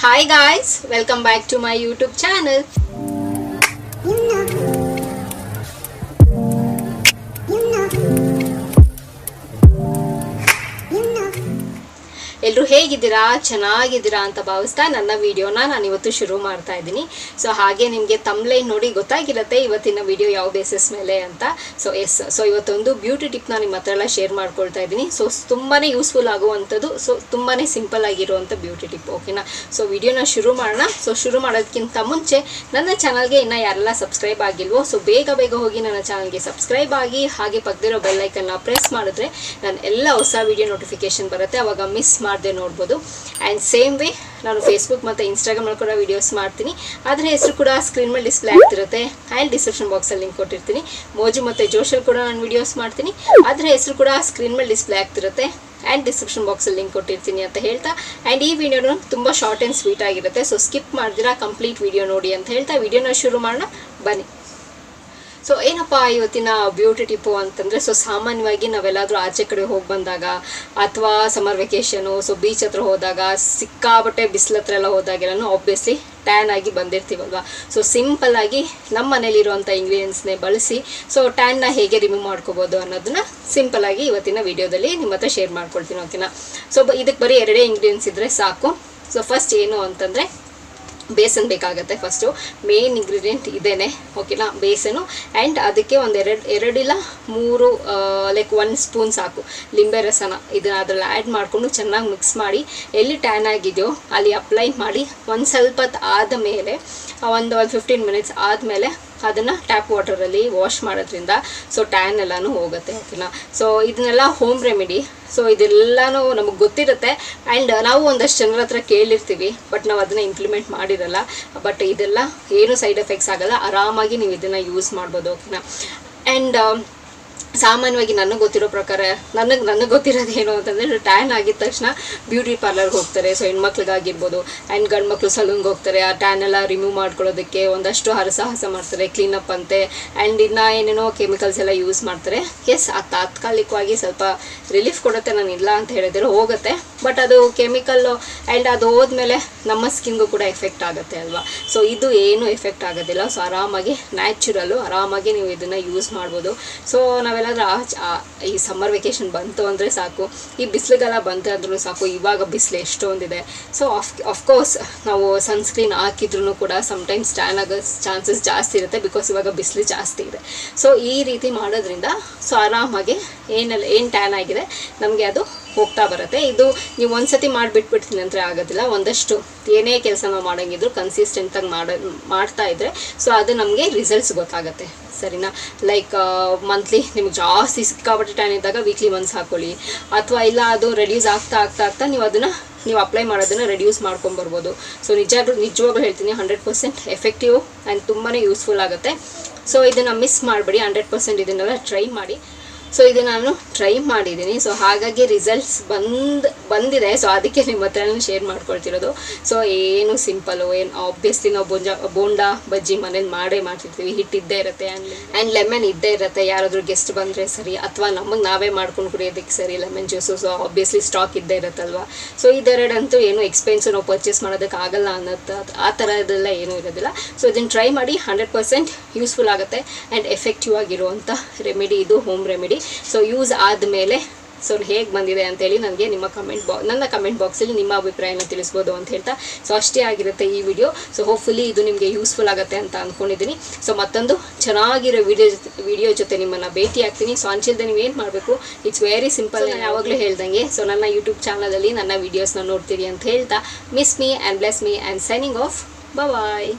Hi guys, welcome back to my YouTube channel. ಎಲ್ಲರೂ ಹೇಗಿದ್ದೀರಾ ಚೆನ್ನಾಗಿದ್ದೀರಾ ಅಂತ ಭಾವಿಸ್ತಾ ನನ್ನ ವಿಡಿಯೋನ ನಾನು ಇವತ್ತು ಶುರು ಮಾಡ್ತಾ ಇದ್ದೀನಿ. ಸೊ ಹಾಗೆ ನಿಮಗೆ ತಮ್ಲೈನ್ ನೋಡಿ ಗೊತ್ತಾಗಿರುತ್ತೆ ಇವತ್ತಿನ ವಿಡಿಯೋ ಯಾವ ಬೇಸಿಸ್ ಮೇಲೆ ಅಂತ. ಸೊ ಇವತ್ತೊಂದು ಬ್ಯೂಟಿ ಟಿಪ್ನ ನಿಮ್ಮ ಹತ್ರ ಎಲ್ಲ ಶೇರ್ ಮಾಡ್ಕೊಳ್ತಾ ಇದ್ದೀನಿ. ಸೊ ತುಂಬಾ ಯೂಸ್ಫುಲ್ ಆಗುವಂಥದ್ದು, ಸೊ ತುಂಬಾ ಸಿಂಪಲ್ ಆಗಿರುವಂಥ ಬ್ಯೂಟಿ ಟಿಪ್. ಓಕೆನಾ? ಸೊ ವಿಡಿಯೋನ ಶುರು ಮಾಡೋಣ. ಸೊ ಶುರು ಮಾಡೋದಕ್ಕಿಂತ ಮುಂಚೆ ನನ್ನ ಚಾನಲ್ಗೆ ಇನ್ನೂ ಯಾರೆಲ್ಲ ಸಬ್ಸ್ಕ್ರೈಬ್ ಆಗಿಲ್ವೋ ಸೊ ಬೇಗ ಹೋಗಿ ನನ್ನ ಚಾನಲ್ಗೆ ಸಬ್ಸ್ಕ್ರೈಬ್ ಆಗಿ, ಹಾಗೆ ಪಕ್ಕದಿರೋ ಬೆಲ್ ಐಕನ್ನ ಪ್ರೆಸ್ ಮಾಡಿದ್ರೆ ನಾನು ಎಲ್ಲ ಹೊಸ ವಿಡಿಯೋ ನೋಟಿಫಿಕೇಶನ್ ಬರುತ್ತೆ, ಅವಾಗ ಮಿಸ್ ಮಾಡದೆ ನೋಡ್ಬೋದು. ಆ್ಯಂಡ್ ಸೇಮ್ ವೇ ನಾನು ಫೇಸ್ಬುಕ್ ಮತ್ತು ಇನ್ಸ್ಟಾಗ್ರಾಮಲ್ಲಿ ಕೂಡ ವೀಡಿಯೋಸ್ ಮಾಡ್ತೀನಿ. ಅದರ ಹೆಸರು ಕೂಡ ಸ್ಕ್ರೀನ್ ಮೇಲೆ ಡಿಸ್ಪ್ಲೇ ಆಗ್ತಿರುತ್ತೆ. ಆ್ಯಂಡ್ ಡಿಸ್ಕ್ರಿಪ್ಷನ್ ಬಾಕ್ಸಲ್ಲಿ ಲಿಂಕ್ ಕೊಟ್ಟಿರ್ತೀನಿ. ಮೋಜು ಮತ್ತು ಜೋಶಲ್ಲಿ ಕೂಡ ನಾನು ವೀಡಿಯೋಸ್ ಮಾಡ್ತೀನಿ. ಅದರ ಹೆಸರು ಕೂಡ ಸ್ಕ್ರೀನ್ ಮೇಲೆ ಡಿಸ್ಪ್ಲೇ ಆಗ್ತಿರುತ್ತೆ ಆ್ಯಂಡ್ ಡಿಸ್ಕ್ರಿಪ್ಷನ್ ಬಾಕ್ಸಲ್ಲಿ ಲಿಂಕ್ ಕೊಟ್ಟಿರ್ತೀನಿ ಅಂತ ಹೇಳ್ತಾ, ಆ್ಯಂಡ್ ಈ ವಿಡಿಯೋನು ತುಂಬ ಶಾರ್ಟ್ ಆ್ಯಂಡ್ ಸ್ವೀಟ್ ಆಗಿರುತ್ತೆ. ಸೊ ಸ್ಕಿಪ್ ಮಾಡಿದಿರಾ ಕಂಪ್ಲೀಟ್ ವಿಡಿಯೋ ನೋಡಿ ಅಂತ ಹೇಳ್ತಾ ವಿಡಿಯೋನ ಶುರು ಮಾಡೋಣ ಬನ್ನಿ. ಸೊ ಏನಪ್ಪ ಇವತ್ತಿನ ಬ್ಯೂಟಿ ಟಿಪ್ಪು ಅಂತಂದರೆ, ಸೊ ಸಾಮಾನ್ಯವಾಗಿ ನಾವೆಲ್ಲಾದರೂ ಆಚೆ ಕಡೆ ಹೋಗಿ ಬಂದಾಗ ಅಥವಾ ಸಮ್ಮರ್ ವೆಕೇಷನು, ಸೊ ಬೀಚ್ ಹತ್ರ ಹೋದಾಗ, ಸಿಕ್ಕಾಬಟ್ಟೆ ಬಿಸಿಲು ಹತ್ರ ಎಲ್ಲ ಹೋದಾಗೆಲ್ಲನೂ ಆಬ್ವಿಯಸ್ಲಿ ಟ್ಯಾನ್ ಆಗಿ ಬಂದಿರ್ತೀವಲ್ವ. ಸೊ ಸಿಂಪಲ್ಲಾಗಿ ನಮ್ಮ ಮನೇಲಿರುವಂಥ ಇಂಗ್ರೀಡಿಯೆಂಟ್ಸ್ನೇ ಬಳಸಿ ಸೊ ಟ್ಯಾನ್ನ ಹೇಗೆ ರಿಮೂವ್ ಮಾಡ್ಕೋಬೋದು ಅನ್ನೋದನ್ನ ಸಿಂಪಲ್ಲಾಗಿ ಇವತ್ತಿನ ವಿಡಿಯೋದಲ್ಲಿ ನಿಮ್ಮ ಹತ್ರ ಶೇರ್ ಮಾಡ್ಕೊಳ್ತೀನಿ. ಓಕೆನಾ? ಸೊ ಇದಕ್ಕೆ ಬರೀ ಎರಡೇ ಇಂಗ್ರೀಡಿಯೆಂಟ್ಸ್ ಇದ್ದರೆ ಸಾಕು. ಸೊ ಫಸ್ಟ್ ಏನು ಅಂತಂದರೆ ಬೇಸನ್ ಬೇಕಾಗುತ್ತೆ. ಫಸ್ಟು ಮೇನ್ ಇಂಗ್ರೀಡಿಯೆಂಟ್ ಇದೇನೆ. ಓಕೆನಾ? ಬೇಸನು. ಆ್ಯಂಡ್ ಅದಕ್ಕೆ ಒಂದು ಎರಡಿಲ್ಲ ಮೂರು ಲೈಕ್ 1 ಸ್ಪೂನ್ ಸಾಕು ಲಿಂಬೆ ರಸನ ಇದನ್ನು ಅದರಲ್ಲಿ ಆ್ಯಡ್ ಮಾಡಿಕೊಂಡು ಚೆನ್ನಾಗಿ ಮಿಕ್ಸ್ ಮಾಡಿ ಎಲ್ಲಿ ಟ್ಯಾನ್ ಆಗಿದೆಯೋ ಅಲ್ಲಿ ಅಪ್ಲೈ ಮಾಡಿ ಒಂದು ಸ್ವಲ್ಪ ಹೊತ್ತು ಆದಮೇಲೆ ಒಂದು 15 ಮಿನಿಟ್ಸ್ ಆದಮೇಲೆ ಅದನ್ನು ಟ್ಯಾಪ್ ವಾಟರಲ್ಲಿ ವಾಶ್ ಮಾಡೋದ್ರಿಂದ ಸೊ ಟ್ಯಾನ್ ಎಲ್ಲನೂ ಹೋಗುತ್ತೆ. ಓಕೆನಾ? ಸೊ ಇದನ್ನೆಲ್ಲ ಹೋಮ್ ರೆಮಿಡಿ. ಸೊ ಇದೆಲ್ಲನೂ ನಮಗೆ ಗೊತ್ತಿರುತ್ತೆ ಆ್ಯಂಡ್ ನಾವು ಒಂದಷ್ಟು ಜನರ ಹತ್ರ ಕೇಳಿರ್ತೀವಿ, ಬಟ್ ನಾವು ಅದನ್ನು ಇಂಪ್ಲಿಮೆಂಟ್ ಮಾಡಿರಲ್ಲ. ಬಟ್ ಇದೆಲ್ಲ ಏನು ಸೈಡ್ ಎಫೆಕ್ಟ್ಸ್ ಆಗಲ್ಲ, ಆರಾಮಾಗಿ ನೀವು ಇದನ್ನು ಯೂಸ್ ಮಾಡ್ಬೋದು. ಓಕೆನಾ? ಆ್ಯಂಡ್ ಸಾಮಾನ್ಯವಾಗಿ ನನಗೆ ಗೊತ್ತಿರೋ ಪ್ರಕಾರ ನನಗೆ ಗೊತ್ತಿರೋದು ಏನು ಅಂತಂದರೆ, ಟ್ಯಾನ್ ಆಗಿದ ತಕ್ಷಣ ಬ್ಯೂಟಿ ಪಾರ್ಲರ್ಗೆ ಹೋಗ್ತಾರೆ. ಸೊ ಹೆಣ್ಮಕ್ಳಿಗಾಗಿರ್ಬೋದು ಆ್ಯಂಡ್ ಗಂಡು ಮಕ್ಕಳು ಸಲೂನ್ಗೆ ಹೋಗ್ತಾರೆ. ಆ ಟ್ಯಾನ್ ಎಲ್ಲ ರಿಮೂವ್ ಮಾಡ್ಕೊಳ್ಳೋದಕ್ಕೆ ಒಂದಷ್ಟು ಹರಸಾಹಸ ಮಾಡ್ತಾರೆ, ಕ್ಲೀನಪ್ ಅಂತೆ, ಆ್ಯಂಡ್ ಇನ್ನು ಏನೇನೋ ಕೆಮಿಕಲ್ಸ್ ಎಲ್ಲ ಯೂಸ್ ಮಾಡ್ತಾರೆ. ಎಸ್, ಆ ತಾತ್ಕಾಲಿಕವಾಗಿ ಸ್ವಲ್ಪ ರಿಲೀಫ್ ಕೊಡುತ್ತೆ, ನಾನು ಇಲ್ಲ ಅಂತ ಹೇಳಿದ್ರೆ ಹೋಗುತ್ತೆ. ಬಟ್ ಅದು ಕೆಮಿಕಲ್ಲು ಆ್ಯಂಡ್ ಅದು ಹೋದ್ಮೇಲೆ ನಮ್ಮ ಸ್ಕಿನ್ಗೂ ಕೂಡ ಎಫೆಕ್ಟ್ ಆಗುತ್ತೆ ಅಲ್ವಾ. ಸೊ ಇದು ಏನು ಎಫೆಕ್ಟ್ ಆಗೋದಿಲ್ಲ. ಸೊ ಆರಾಮಾಗಿ ನ್ಯಾಚುರಲ್ಲು ಆರಾಮಾಗಿ ನೀವು ಇದನ್ನು ಯೂಸ್ ಮಾಡ್ಬೋದು. ಸೊ ನಾವೆಲ್ಲಾದ್ರೂ ಈ ಸಮ್ಮರ್ ವೆಕೇಷನ್ ಬಂತು ಅಂದರೆ ಸಾಕು, ಈ ಬಿಸಿಲುಗಾಲ ಬಂತು ಅಂದ್ರೂ ಸಾಕು. ಇವಾಗ ಬಿಸಿಲು ಎಷ್ಟೊಂದಿದೆ. ಸೊ ಆಫ್ಕೋರ್ಸ್ ನಾವು ಸನ್ಸ್ಕ್ರೀನ್ ಹಾಕಿದ್ರೂ ಕೂಡ ಸಮ್ಟೈಮ್ಸ್ ಟ್ಯಾನ್ ಆಗೋ ಚಾನ್ಸಸ್ ಜಾಸ್ತಿ ಇರುತ್ತೆ, ಬಿಕಾಸ್ ಇವಾಗ ಬಿಸಿಲು ಜಾಸ್ತಿ ಇದೆ. ಸೊ ಈ ರೀತಿ ಮಾಡೋದ್ರಿಂದ ಸೊ ಆರಾಮಾಗಿ ಏನು ಟ್ಯಾನ್ ಆಗಿದೆ ನಮಗೆ ಅದು ಹೋಗ್ತಾ ಬರುತ್ತೆ. ಇದು ನೀವು ಒಂದ್ಸತಿ ಮಾಡಿಬಿಟ್ಬಿಟ್ಟು ನಂತರ ಆಗೋದಿಲ್ಲ. ಒಂದಷ್ಟು ಏನೇ ಕೆಲಸ ನಾವು ಮಾಡೋಂಗಿದ್ರು ಕನ್ಸಿಸ್ಟೆಂಟಾಗಿ ಮಾಡ್ತಾ ಇದ್ದರೆ ಸೊ ಅದು ನಮಗೆ ರಿಸಲ್ಟ್ಸ್ ಗೊತ್ತಾಗುತ್ತೆ. ಸರಿನಾ? ಲೈಕ್ ಮಂತ್ಲಿ ನಿಮ್ಗೆ ಜಾಸ್ತಿ ಸಿಕ್ಕಾಪಟ್ಟೆ ಟ್ಯಾನ್ ಇದ್ದಾಗ ವೀಕ್ಲಿ ಒನ್ಸ್ ಹಾಕ್ಕೊಳ್ಳಿ, ಅಥವಾ ಇಲ್ಲ ಅದು ರೆಡ್ಯೂಸ್ ಆಗ್ತಾ ನೀವು ಅದನ್ನು ಅಪ್ಲೈ ಮಾಡೋದನ್ನು ರೆಡ್ಯೂಸ್ ಮಾಡ್ಕೊಂಬರ್ಬೋದು. ಸೊ ನಿಜವಾಗ್ಲೂ ಹೇಳ್ತೀನಿ, 100% ಎಫೆಕ್ಟಿವ್ ಆ್ಯಂಡ್ ತುಂಬಾ ಯೂಸ್ಫುಲ್ ಆಗುತ್ತೆ. ಸೊ ಇದನ್ನು ಮಿಸ್ ಮಾಡಬೇಡಿ, 100% ಇದನ್ನೆಲ್ಲ ಟ್ರೈ ಮಾಡಿ. ಸೊ ಇದು ನಾನು ಟ್ರೈ ಮಾಡಿದ್ದೀನಿ. ಸೊ ಹಾಗಾಗಿ ರಿಸಲ್ಟ್ಸ್ ಬಂದಿದೆ. ಸೊ ಅದಕ್ಕೆ ನಿಮ್ಮ ಹತ್ರ ಶೇರ್ ಮಾಡ್ಕೊಳ್ತಿರೋದು. ಸೊ ಏನು ಸಿಂಪಲ್ಲು, ಏನು ಆಬ್ವಿಯಸ್ಲಿ ನಾವು ಬೋಂಡಾ ಬಜ್ಜಿ ಮನೇಲಿ ಮಾಡ್ತಿರ್ತೀವಿ. ಹಿಟ್ಟು ಇದ್ದೇ ಇರುತ್ತೆ ಆ್ಯಂಡ್ ಲೆಮನ್ ಇದ್ದೇ ಇರುತ್ತೆ. ಯಾರಾದರೂ ಗೆಸ್ಟ್ ಬಂದರೆ ಸರಿ, ಅಥವಾ ನಮಗೆ ನಾವೇ ಮಾಡ್ಕೊಂಡು ಕುಡಿಯೋದಕ್ಕೆ ಸರಿ lemon juice. So obviously stock ಇದ್ದೇ ಇರುತ್ತಲ್ವ. ಸೊ ಇದೆರಡಂತೂ ಏನು ಎಕ್ಸ್ಪೆನ್ಸಿವ್ ನಾವು ಪರ್ಚೇಸ್ ಮಾಡೋದಕ್ಕೆ ಆಗಲ್ಲ ಅನ್ನೋದು ಆ ಥರದ್ದೆಲ್ಲ ಏನೂ ಇರೋದಿಲ್ಲ. ಸೊ ಇದನ್ನು ಟ್ರೈ ಮಾಡಿ, 100% ಯೂಸ್ಫುಲ್ ಆಗುತ್ತೆ ಆ್ಯಂಡ್ ಎಫೆಕ್ಟಿವ್ ಆಗಿರುವಂಥ ರೆಮಿಡಿ ಇದು, ಹೋಮ್ ರೆಮಿಡಿ. ಸೊ ಯೂಸ್ ಆದಮೇಲೆ ಸೊ ಹೇಗೆ ಬಂದಿದೆ ಅಂತೇಳಿ ನನಗೆ ನನ್ನ ಕಮೆಂಟ್ ಬಾಕ್ಸಲ್ಲಿ ನಿಮ್ಮ ಅಭಿಪ್ರಾಯನ ತಿಳಿಸ್ಬೋದು ಅಂತ ಹೇಳ್ತಾ, ಸೊ ಅಷ್ಟೇ ಆಗಿರುತ್ತೆ ಈ ವಿಡಿಯೋ. ಸೊ ಹೋಪ್ಫುಲಿ ಇದು ನಿಮಗೆ ಯೂಸ್ಫುಲ್ ಆಗುತ್ತೆ ಅಂತ ಅಂದ್ಕೊಂಡಿದ್ದೀನಿ. ಸೊ ಮತ್ತೊಂದು ಚೆನ್ನಾಗಿರೋ ವಿಡಿಯೋ ಜೊತೆ ನಿಮ್ಮನ್ನು ಭೇಟಿ ಆಗ್ತೀನಿ. ಸೊ ಅಂಚಿಲ್ದೆ ನೀವು ಏನು ಮಾಡಬೇಕು, ಇಟ್ಸ್ ವೆರಿ ಸಿಂಪಲ್. ನಾನು ಯಾವಾಗಲೂ ಹೇಳ್ದಂಗೆ ಸೊ ನನ್ನ ಯೂಟ್ಯೂಬ್ ಚಾನಲಲ್ಲಿ ನನ್ನ ವೀಡಿಯೋಸ್ನ ನೋಡ್ತೀರಿ ಅಂತ ಹೇಳ್ತಾ, miss me and bless me and signing off. Bye.